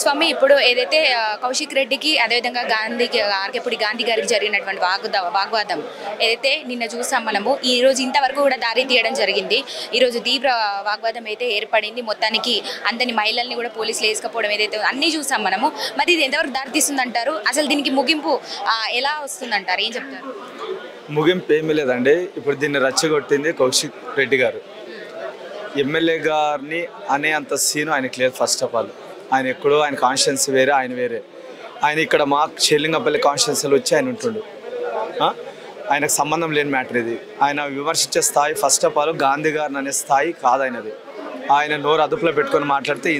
స్వామి ఇప్పుడు ఏదైతే కౌశిక్ రెడ్డికి అదేవిధంగా గాంధీకి ఆర్కేపూడి గాంధీ గారికి జరిగినటువంటి వాగ్వాదం ఏదైతే నిన్న చూసాం మనము ఈ రోజు ఇంతవరకు కూడా దారి తీయడం జరిగింది. ఈరోజు తీవ్ర వాగ్వాదం అయితే ఏర్పడింది. మొత్తానికి అందరిని మహిళల్ని కూడా పోలీసులు వేసుకపోవడం ఏదైతే అన్నీ చూసాం మనము. మరి ఇది ఎంతవరకు దారి తీస్తుందంటారు? అసలు దీనికి ముగింపు ఎలా వస్తుందంటారు? ఏం చెప్తారు? ముగింపు ఏమీ లేదండి. ఇప్పుడు దీన్ని రచ్చగొట్టింది కౌశిక్ రెడ్డి గారు. ఎమ్మెల్యే గారిని అనే అంత సీను ఆయనకి లేదు. ఫస్ట్ ఆఫ్ ఆల్ ఆయన ఎక్కడో, ఆయన కాన్షియన్స్ వేరే, ఆయన వేరే. ఆయన ఇక్కడ మా షేర్లింగంపల్లి కాన్షియన్స్లో వచ్చి ఆయన ఉంటుండు. ఆయనకు సంబంధం లేని మ్యాటర్ ఇది. ఆయన విమర్శించే స్థాయి ఫస్ట్ ఆఫ్ ఆల్ గాంధీ గారిని అనే స్థాయి కాదైనది. ఆయన నోరు అదుపులో పెట్టుకొని మాట్లాడితే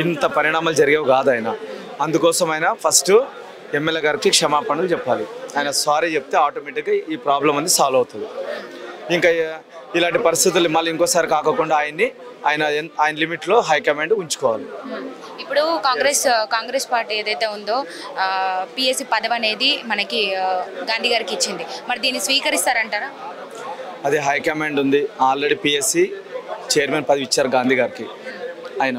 ఇంత పరిణామాలు జరిగేవి కాదు. ఆయన అందుకోసం ఆయన ఫస్ట్ ఎమ్మెల్యే గారికి క్షమాపణలు చెప్పాలి. ఆయన సారీ చెప్తే ఆటోమేటిక్గా ఈ ప్రాబ్లం అనేది సాల్వ్ అవుతుంది. ఇంకా ఇలాంటి పరిస్థితులు మళ్ళీ ఇంకోసారి కాకుండా ఆయన లిమిట్లో హైకమాండ్ ఉంచుకోవాలి. ఇప్పుడు కాంగ్రెస్ పార్టీ ఏదైతే ఉందో పిఎస్సి పదవి అనేది మనకి గాంధీ గారికి ఇచ్చింది. మరి దీన్ని స్వీకరిస్తారంటారా? అది హైకమాండ్ ఉంది. ఆల్రెడీ పిఎస్సి చైర్మన్ పదవి ఇచ్చారు గాంధీ గారికి. ఆయన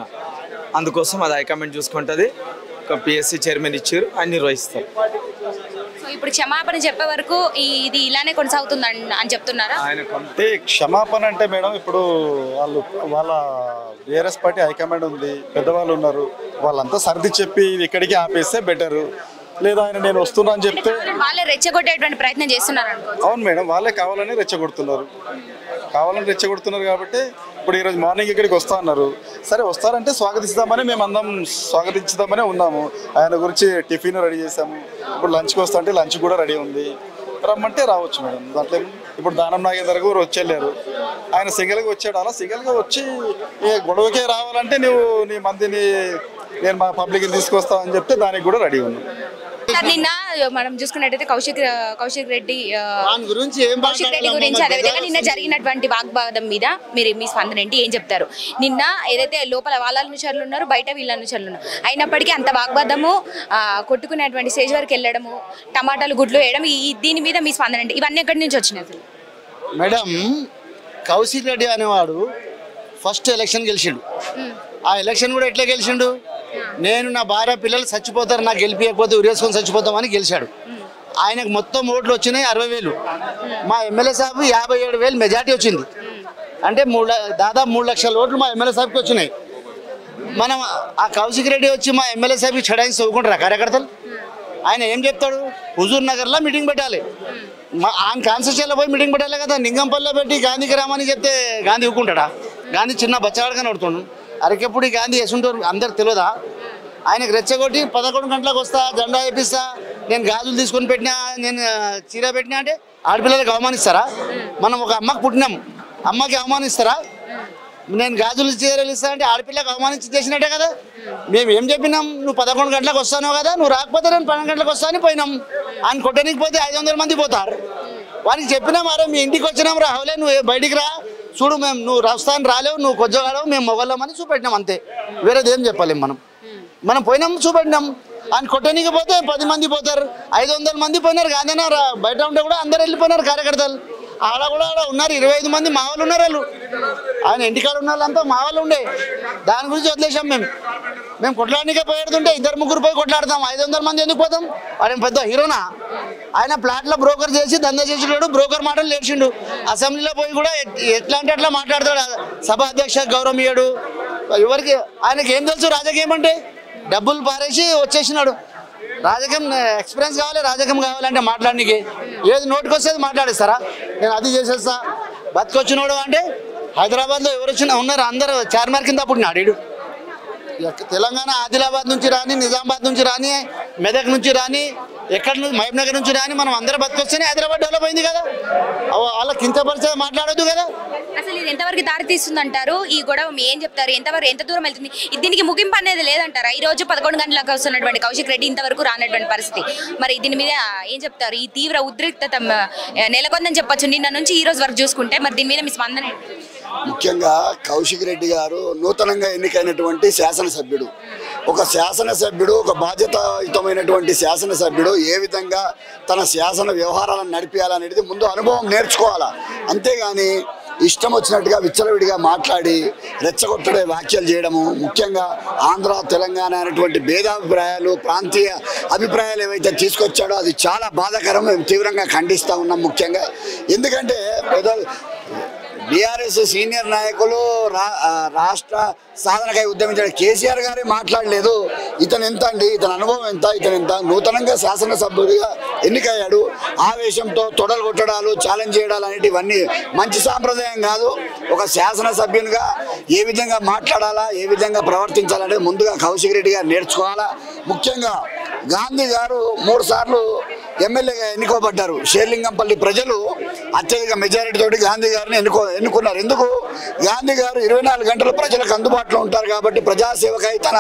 అందుకోసం అది హైకమాండ్ చూసుకుంటుంది. పిఎస్సి చైర్మన్ ఇచ్చారు, ఆయన నిర్వహిస్తారు. సో ఇప్పుడు క్షమాపణ చెప్పే వరకు ఇది ఇలానే కొనసాగుతుంది అని చెప్తున్నారా? ఆయనకంటే క్షమాపణ అంటే మేడం, ఇప్పుడు వాళ్ళ బీఆర్ఎస్ పార్టీ హైకమాండ్ ఉంది, పెద్దవాళ్ళు ఉన్నారు, వాళ్ళంతా సర్ది చెప్పి ఇక్కడికి ఆపేస్తే బెటరు. లేదా ఆయన నేను వస్తున్నా అని చెప్తే వాళ్ళే రెచ్చగొట్టేటువంటి ప్రయత్నం చేస్తున్నారు. అవును మేడం, వాళ్ళే కావాలని రెచ్చగొడుతున్నారు కాబట్టి ఇప్పుడు ఈరోజు మార్నింగ్ ఇక్కడికి వస్తా అన్నారు. సరే వస్తారంటే స్వాగతిస్తామని మేము అందరం స్వాగతించుదామనే ఉన్నాము. ఆయన గురించి టిఫిన్ రెడీ చేసాము. ఇప్పుడు లంచ్కి వస్తా అంటే లంచ్ కూడా రెడీ ఉంది. రమ్మంటే రావచ్చు మేడం. దాంట్లో ఇప్పుడు దానం నాగేందర్ గారు వచ్చేళ్ళారు. ఆయన సింగిల్గా వచ్చాడు. అలా సింగిల్గా వచ్చి గొడవకే రావాలంటే నీ మందిని నేను మా పబ్లిక్ని తీసుకొస్తాను అని చెప్తే దానికి కూడా రెడీ ఉన్నాం. నిన్న మనం చూసుకున్నట్టయితే కౌశిక్ రెడ్డి గురించి అదేవిధంగా నిన్న జరిగినటువంటి వాగ్వాదం మీద మీ స్పందన ఏంటి? ఏం చెప్తారు? నిన్న ఏదైతే లోపల వాళ్ళ అనుచరులు ఉన్నారు, బయట వీళ్ళ అనుచరులు ఉన్నారు, అయినప్పటికీ అంత వాగ్వాదము, కొట్టుకునేటువంటి స్టేజ్ వరకు వెళ్ళడము, టమాటాలు గుడ్లు వేయడం, దీని మీద మీ స్పందన ఏంటి? ఇవన్నీ ఎక్కడి నుంచి వచ్చినాయి అసలు? మేడం, కౌశిక్ రెడ్డి అనేవాడు ఫస్ట్ ఎలక్షన్ గెలిచిండు. ఆ ఎలక్షన్ కూడా ఎట్లా గెలిచిండు? నేను నా భార్య పిల్లలు చచ్చిపోతారు, నాకు గెలిపియకపోతే ఉరేసుకొని చచ్చిపోతామని గెలిచాడు. ఆయనకు మొత్తం ఓట్లు వచ్చినాయి 60,000. మా ఎమ్మెల్యే సాబ్ 57,000 మెజార్టీ వచ్చింది. అంటే దాదాపు 3 లక్షల ఓట్లు మా ఎమ్మెల్యే సాబ్కి వచ్చినాయి. మనం ఆ కౌశిక్ రెడ్డి వచ్చి మా ఎమ్మెల్యే సాబ్కి చెడాయిని చదువుకుంటారా కార్యకర్తలు? ఆయన ఏం చెప్తాడు? హుజూర్ నగర్లో మీటింగ్ పెట్టాలి, ఆయన కాన్స్టిట్యూషన్లో పోయి మీటింగ్ పెట్టాలి కదా. నింగంపల్లిలో పెట్టి గాంధీకి రామని చెప్తే గాంధీ ఊరుకుంటాడా? గాంధీ చిన్న బచ్చగాడుగా నడుతుండు. అరకెప్పుడు గాంధీ వేసుంటారు అందరికి తెలియదా? ఆయనకు రెచ్చగొట్టి 11 గంటలకు వస్తా, జెండా వేపిస్తా, నేను గాజులు తీసుకొని పెట్టినా, నేను చీర పెట్టినా అంటే ఆడపిల్లలకు అవమానిస్తారా? మనం ఒక అమ్మకు పుట్టినాం, అమ్మకి అవమానిస్తారా? నేను గాజులు చీరలు ఇస్తా అంటే ఆడపిల్లకు అవమానించి చేసినట్టే కదా. మేము ఏం చెప్పినాం? నువ్వు 11 గంటలకు వస్తానో కదా, నువ్వు రాకపోతే నేను 12 గంటలకు వస్తా అని పోయినాం. ఆయన కొట్టడానికి పోతే 500 మంది పోతారు. వానికి చెప్పినాం, అరే మీ ఇంటికి వచ్చినాం రావులే, నువ్వు బయటికి రా, చూడు మేము నువ్వు రాస్తాను రాలేవు, నువ్వు కొజ్జగాడవు, మేము మొగళ్ళమని చూపెట్టినాం అంతే. వేరేది ఏం చెప్పలేము. మనం పోయినాం, చూపెట్టినాం. ఆయన కొట్టడానికి పోతే 10 మంది పోతారు, 500 మంది పోయినారు. గాంధీనా బయట ఉంటే కూడా అందరు వెళ్ళిపోయినారు కార్యకర్తలు. ఆడ ఉన్నారు 25 మంది మా వాళ్ళు ఉన్నారు. వాళ్ళు ఆయన ఇంటికాడ ఉన్న వాళ్ళంతా మా వాళ్ళు ఉండే. దాని గురించి వదిలేసాం. మేము కొట్లాడనికే పోయేడుతుంటే 2-3 పోయి కొట్లాడతాం. 500 మంది ఎందుకు పోతాం? ఆయన పెద్ద హీరోనా? ఆయన ప్లాట్లో బ్రోకర్ చేసి దందా చేసినాడు, బ్రోకర్ మాటలు నేర్చిండు. అసెంబ్లీలో పోయి కూడా ఎట్లా అంటే అట్లా మాట్లాడతాడు. సభ అధ్యక్ష గౌరవం ఇయ్యాడు. ఎవరికి ఆయనకి ఏం తెలుసు రాజకీయం అంటే? డబ్బులు పారేసి వచ్చేసినాడు. రాజకీయం ఎక్స్పీరియన్స్ కావాలి, రాజకీయం కావాలంటే మాట్లాడడానికి ఏది నోటికి వస్తే మాట్లాడేస్తారా? నేను అది చేసేస్తా బతికొచ్చినోడు అంటే హైదరాబాద్లో ఎవరు వచ్చినా ఉన్నారు, అందరూ చార్మార్ కింద పుట్టినాడు. తెలంగాణ ఆదిలాబాద్ నుంచి రాని, నిజామాబాద్ నుంచి రాని, మెదక్ నుంచి రాని, ఎక్కడి నుంచి మహబూబ్నగర్ నుంచి రాని మనం అందరూ బతికొస్తేనే హైదరాబాద్ డెవలప్ అయింది కదా. వాళ్ళ కించపరిచే మాట్లాడొద్దు కదా. అసలు ఇది ఎంతవరకు దారి తీస్తుందంటారు? ఈ గొడవ ఏం చెప్తారు? ఎంత దూరం వెళ్తుంది? దీనికి ముగింపు అనేది లేదంటారా? ఈ రోజు 11 గంటలకు వస్తున్నటువంటి కౌశిక్ రెడ్డి ఇంతవరకు రానటువంటి పరిస్థితి, మరి దీని మీద ఏం చెప్తారు? ఈ తీవ్ర ఉద్రిక్తత నెలకొందని చెప్పొచ్చు నిన్న నుంచి ఈ రోజు వరకు చూసుకుంటే. మరి దీని మీద మీ స్పందన ఏంటి? ముఖ్యంగా కౌశిక్ రెడ్డి గారు నూతనంగా ఎన్నికైనటువంటి శాసనసభ్యుడు. ఒక శాసనసభ్యుడు, ఒక బాధ్యతాయుతమైనటువంటి శాసనసభ్యుడు ఏ విధంగా తన శాసన వ్యవహారాలను నడిపేయాలనేది ముందు అనుభవం నేర్చుకోవాలా. అంతేగాని ఇష్టం వచ్చినట్టుగా విచ్చలవిడిగా మాట్లాడి రెచ్చగొట్టడే వ్యాఖ్యలు చేయడము, ముఖ్యంగా ఆంధ్ర తెలంగాణ అనేటువంటి భేదాభిప్రాయాలు ప్రాంతీయ అభిప్రాయాలు ఏవైతే తీసుకొచ్చాడో అది చాలా బాధాకరం. మేము తీవ్రంగా ఖండిస్తూ ఉన్నాం. ముఖ్యంగా ఎందుకంటే బీఆర్ఎస్ సీనియర్ నాయకులు రాష్ట్ర సాధనకై ఉద్యమించాడు. కేసీఆర్ గారే మాట్లాడలేదు. ఇతను ఎంత అండి, ఇతని అనుభవం ఎంత, ఇతను ఎంత నూతనంగా శాసనసభ్యుడిగా ఎన్నికయ్యాడు. ఆవేశంతో తొడలు కొట్టడాలు ఛాలెంజ్ చేయడాలు అనేటివన్నీ మంచి సాంప్రదాయం కాదు. ఒక శాసనసభ్యునిగా ఏ విధంగా మాట్లాడాలా, ఏ విధంగా ప్రవర్తించాలంటే ముందుగా కౌశిక్ రెడ్డి గారు నేర్చుకోవాలా. ముఖ్యంగా గాంధీ గారు 3 సార్లు ఎమ్మెల్యేగా ఎన్నుకోబడ్డారు. షేర్లింగంపల్లి ప్రజలు అత్యధిక మెజారిటీ తోటి గాంధీ గారిని ఎన్నుకున్నారు. ఎందుకు? గాంధీ గారు 24 గంటలు ప్రజలకు అందుబాటులో ఉంటారు కాబట్టి, ప్రజాసేవకై తన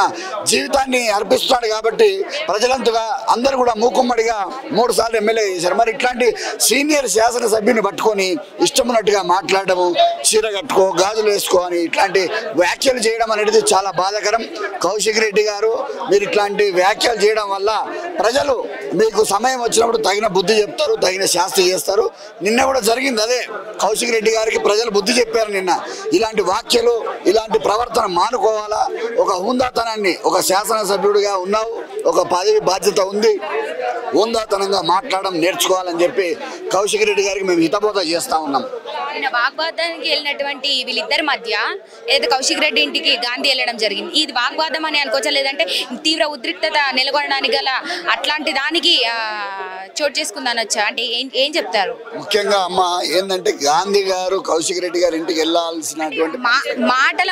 జీవితాన్ని అర్పిస్తున్నాడు కాబట్టి ప్రజలంతగా అందరూ కూడా మూకుమ్మడిగా 3 సార్లు ఎమ్మెల్యే చేశారు. మరి ఇట్లాంటి సీనియర్ శాసనసభ్యుని పట్టుకొని ఇష్టమున్నట్టుగా మాట్లాడము, చీర కట్టుకో, గాజులు వేసుకో అని ఇట్లాంటి వ్యాఖ్యలు చేయడం అనేది చాలా బాధాకరం. కౌశిక్ రెడ్డి గారు, మీరు ఇట్లాంటి వ్యాఖ్యలు చేయడం వల్ల ప్రజలు మీకు సమయం వచ్చినప్పుడు తగిన బుద్ధి చెప్తారు, తగిన శాస్తి చేస్తారు. నిన్న కూడా జరిగింది అదే. కౌశిక్ రెడ్డి గారికి ప్రజలు బుద్ధి చెప్పారు నిన్న. ఇలాంటి వ్యాఖ్యలు, ఇలాంటి ప్రవర్తన మానుకోవాలా. ఒక హుందాతనాన్ని, ఒక శాసనసభ్యుడిగా ఉన్నావు, ఒక పదవి బాధ్యత ఉంది, హుందాతనంగా మాట్లాడడం నేర్చుకోవాలని చెప్పి కౌశిక్ రెడ్డి గారికి మేము హితబోధ చేస్తా ఉన్నాం. వాగ్వాదానికి వెళ్ళినటువంటి వీళ్ళిద్దరి మధ్య ఏదైతే కౌశిక్ రెడ్డి ఇంటికి గాంధీ వెళ్ళడం జరిగింది, ఇది వాగ్వాదం అని అనుకోవచ్చా, లేదంటే తీవ్ర ఉద్రిక్తత నెలకొనడానికి గల అట్లాంటి దానికి చోటు చేసుకుందనొచ్చా? అంటే ఏం చెప్తారు? ముఖ్యంగా అమ్మ ఏంటంటే గాంధీ గారు కౌశిక్ రెడ్డి గారి ఇంటికి వెళ్ళాల్సినటువంటి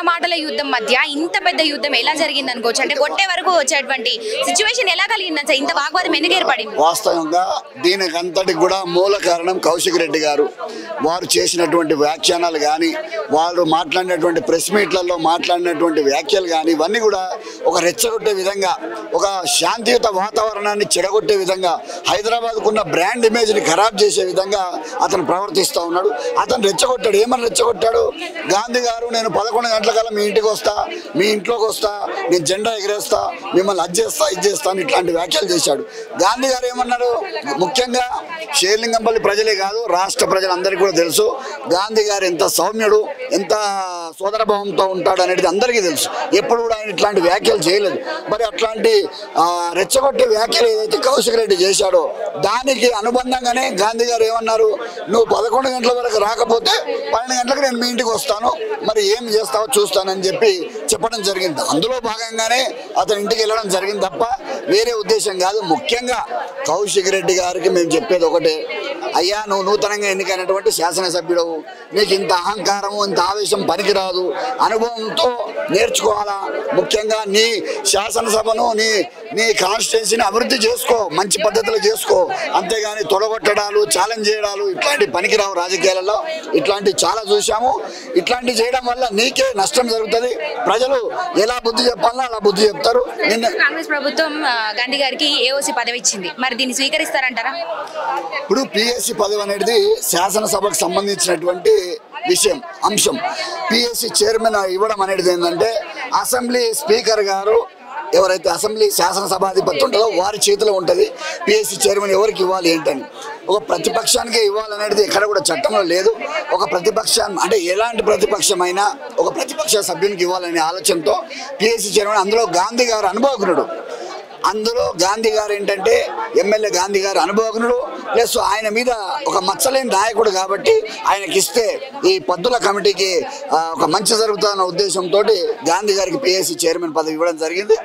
మాటల యుద్ధం మధ్య ఇంత పెద్ద యుద్ధం ఎలా జరిగింది అనుకోవచ్చు? అంటే కొట్టే వరకు వచ్చేటువంటి సిచ్యువేషన్ ఎలా కలిగింది? ఇంత వాగ్వాదం ఎందుకు ఏర్పడింది? వాస్తవంగా దీనికి అంతటికి కూడా మూల కారణం కౌశిక్ రెడ్డి గారు. వారు చేసినటువంటి వ్యాఖ్యానాలు కానీ, వారు మాట్లాడినటువంటి ప్రెస్ మీట్లలో మాట్లాడినటువంటి వ్యాఖ్యలు కానీ, ఇవన్నీ కూడా ఒక రెచ్చగొట్టే విధంగా, ఒక శాంతియుత వాతావరణాన్ని చెడగొట్టే విధంగా, హైదరాబాద్కున్న బ్రాండ్ ఇమేజ్ని ఖరాబ్ చేసే విధంగా అతను ప్రవర్తిస్తూ ఉన్నాడు. అతను రెచ్చగొట్టాడు. ఏమని రెచ్చగొట్టాడు? గాంధీ గారు నేను 11 గంటలకల్లా మీ ఇంటికి వస్తా, మీ ఇంట్లోకి వస్తా, నేను జెండా ఎగరేస్తా, మిమ్మల్ని అది చేస్తా, ఇది చేస్తాను, ఇట్లాంటి వ్యాఖ్యలు చేశాడు. గాంధీ గారు ఏమన్నారు? ముఖ్యంగా షేర్లింగంపల్లి ప్రజలే కాదు, రాష్ట్ర ప్రజలందరికీ కూడా తెలుసు గాంధీ గారు ఎంత సౌమ్యుడు, ఎంత సోదరభావంతో ఉంటాడు అనేది అందరికీ తెలుసు. ఎప్పుడు కూడా ఆయన ఇట్లాంటి వ్యాఖ్యలు చేయలేదు. మరి అట్లాంటి రెచ్చగొట్టే వ్యాఖ్యలు ఏదైతే కౌశిక్ రెడ్డి చేశాడో దానికి అనుబంధంగానే గాంధీ గారు ఏమన్నారు? నువ్వు 11 గంటల వరకు రాకపోతే 12 గంటలకు నేను మీ ఇంటికి వస్తాను, మరి ఏం చేస్తావో చూస్తానని చెప్పడం జరిగింది. అందులో భాగంగానే అతని ఇంటికి వెళ్ళడం జరిగింది తప్ప వేరే ఉద్దేశం కాదు. ముఖ్యంగా కౌశిక్ రెడ్డి గారికి మేము చెప్పేది ఒకటే, అయ్యా నువ్వు నూతనంగా ఎన్నికైనటువంటి శాసనసభ్యుడవు, నీకు ఇంత అహంకారము, ఇంత ఆవేశం పనికిరాదు, అనుభవంతో నేర్చుకోవాలా. ముఖ్యంగా నీ శాసనసభను, నీ కాన్స్టిట్యున్సీని అభివృద్ధి చేసుకో, మంచి పద్ధతిలో చేసుకో, అంతేగాని తొడగొట్టడాలు, ఛాలెంజ్ చేయడాలు ఇట్లాంటి పనికిరావు రాజకీయాలలో. ఇట్లాంటి చాలా చూసాము. ఇట్లాంటి చేయడం వల్ల నీకే నష్టం జరుగుతుంది. ప్రజలు ఎలా బుద్ధి చెప్పాలన్నా అలా బుద్ధి చెప్తారు. కాంగ్రెస్ ప్రభుత్వం గాంధీ గారికి ఏఓసీ పదవి ఇచ్చింది, మరి దీన్ని స్వీకరిస్తారంటారా? ఇప్పుడు పిఎస్సి పదవి అనేది శాసనసభకు సంబంధించినటువంటి అంశం. పిఎస్సి చైర్మన్ ఇవ్వడం అనేది ఏంటంటే అసెంబ్లీ స్పీకర్ గారు, ఎవరైతే అసెంబ్లీ శాసనసభాధిపతి ఉంటుందో వారి చేతిలో ఉంటుంది పిఎస్సి చైర్మన్ ఎవరికి ఇవ్వాలి ఏంటని. ఒక ప్రతిపక్షానికే ఇవ్వాలనేది ఎక్కడ కూడా చట్టంలో లేదు. ఒక ప్రతిపక్షం అంటే ఎలాంటి ప్రతిపక్షమైనా ఒక ప్రతిపక్ష సభ్యునికి ఇవ్వాలనే ఆలోచనతో పిఎస్సి చైర్మన్, అందులో గాంధీ గారు అనుభవజ్ఞుడు. అందులో గాంధీ గారు ఏంటంటే ఎమ్మెల్యే గాంధీ గారు అనుభవజ్ఞుడు, ప్లస్ ఆయన మీద ఒక మచ్చలేని నాయకుడు కాబట్టి ఆయనకి ఇస్తే ఈ పద్దుల కమిటీకి ఒక మంచి జరుగుతుందన్న ఉద్దేశంతో గాంధీ గారికి పిఎస్సి చైర్మన్ పదవి ఇవ్వడం జరిగింది.